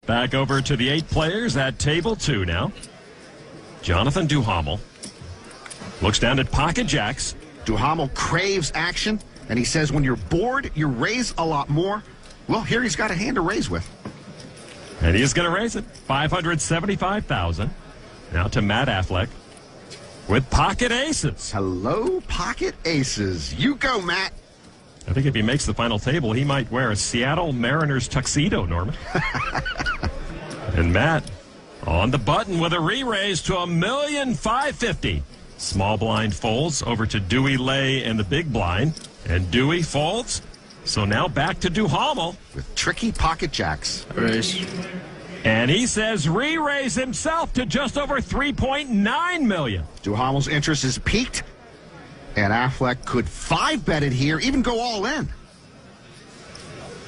Back over to the 8 players at table 2 now. Jonathan Duhamel looks down at pocket jacks. Duhamel craves action, and he says when you're bored, you raise a lot more. Well, here he's got a hand to raise with. And he's going to raise it. $575,000. Now to Matt Affleck with pocket aces. Hello, pocket aces. You go, Matt. I think if he makes the final table, he might wear a Seattle Mariners tuxedo, Norman. And Matt on the button with a re-raise to $1,550,000. Small blind folds over to Dewey Lay in the big blind. And Dewey folds. So now back to Duhamel. With tricky pocket jacks. Raise. And he says re-raise himself to just over $3.9 million. Duhamel's interest is peaked. And Affleck could 5-bet it here, even go all in.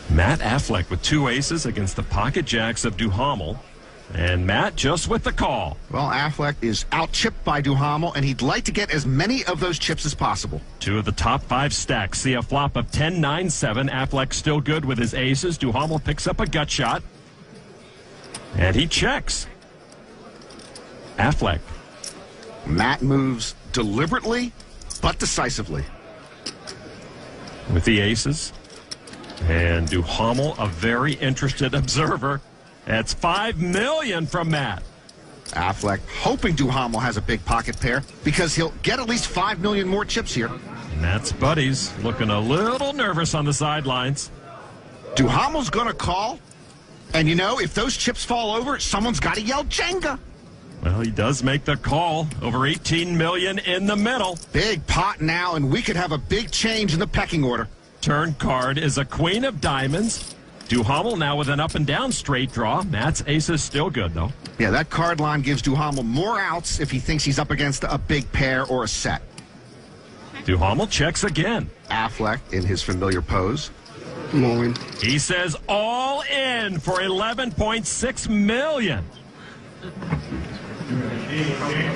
Matt Affleck with 2 aces against the pocket jacks of Duhamel. And Matt just with the call. Well, Affleck is out-chipped by Duhamel, and he'd like to get as many of those chips as possible. 2 of the top 5 stacks see a flop of 10-9-7. Affleck still good with his aces. Duhamel picks up a gut shot. And he checks. Affleck. Matt moves deliberately, but decisively. With the aces. And Duhamel, a very interested observer. That's $5 million from Matt. Affleck hoping Duhamel has a big pocket pair because he'll get at least 5 million more chips here. Matt's buddies looking a little nervous on the sidelines. Duhamel's going to call. And, you know, if those chips fall over, someone's got to yell Jenga. Well, he does make the call. Over $18 million in the middle. Big pot now, and we could have a big change in the pecking order. Turn card is a queen of diamonds. Duhamel now with an up and down straight draw. Matt's ace is still good, though. Yeah, that card line gives Duhamel more outs if he thinks he's up against a big pair or a set. Duhamel checks again. Affleck in his familiar pose. All in. He says all in for $11.6 million.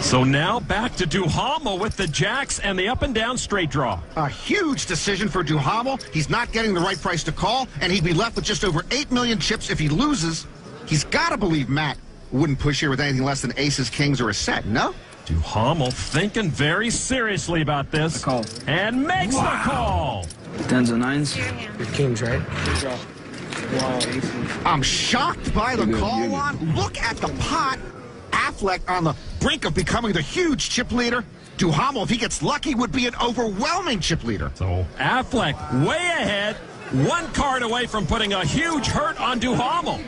So now back to Duhamel with the jacks and the up and down straight draw. A huge decision for Duhamel. He's not getting the right price to call, and he'd be left with just over 8 million chips if he loses. He's got to believe Matt wouldn't push here with anything less than aces, kings, or a set, no? Duhamel thinking very seriously about this. Call. And makes the call. 10s and 9s. Your kings, right? I'm shocked by the call line. Look at the pot. Affleck on the brink of becoming the huge chip leader. Duhamel, if he gets lucky, would be an overwhelming chip leader. So Affleck way ahead, 1 card away from putting a huge hurt on Duhamel.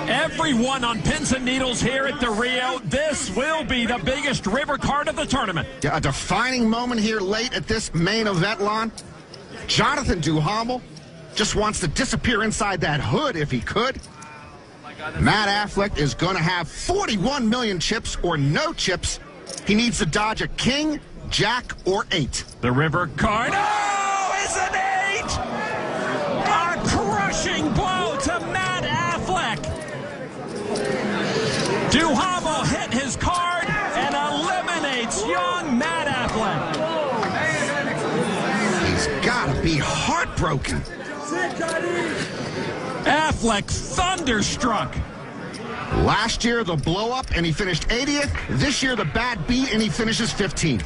Everyone on pins and needles here at the Rio. This will be the biggest river card of the tournament. Yeah, a defining moment here late at this main event, Lon. Jonathan Duhamel just wants to disappear inside that hood if he could. Matt Affleck is going to have 41 million chips or no chips. He needs to dodge a king, jack, or 8. The river card. Oh, it's an 8! A crushing blow to Matt Affleck. Duhamel hit his card and eliminates young Matt Affleck. He's got to be heartbroken. Affleck thunderstruck. Last year, the blow-up, and he finished 80th. This year, the bad beat, and he finishes 15th.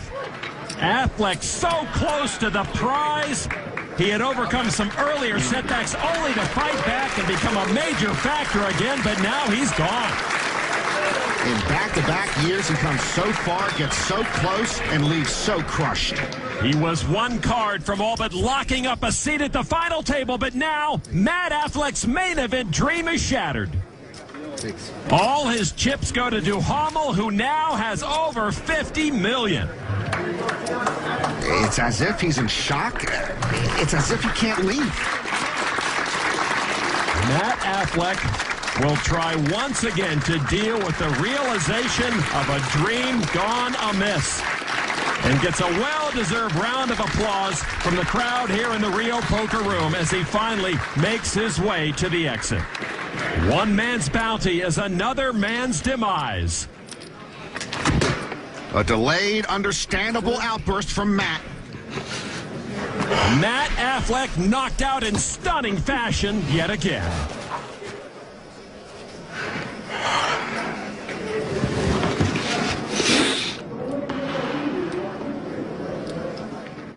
Affleck so close to the prize. He had overcome some earlier setbacks only to fight back and become a major factor again, but now he's gone. In back-to-back years, he comes so far, gets so close, and leaves so crushed. He was 1 card from all but locking up a seat at the final table, but now Matt Affleck's main event dream is shattered. All his chips go to Duhamel, who now has over 50 million. It's as if he's in shock. It's as if he can't leave. Matt Affleck will try once again to deal with the realization of a dream gone amiss, and gets a well-deserved round of applause from the crowd here in the Rio Poker Room as he finally makes his way to the exit. One man's bounty is another man's demise. A delayed, understandable outburst from Matt. Matt Affleck knocked out in stunning fashion yet again.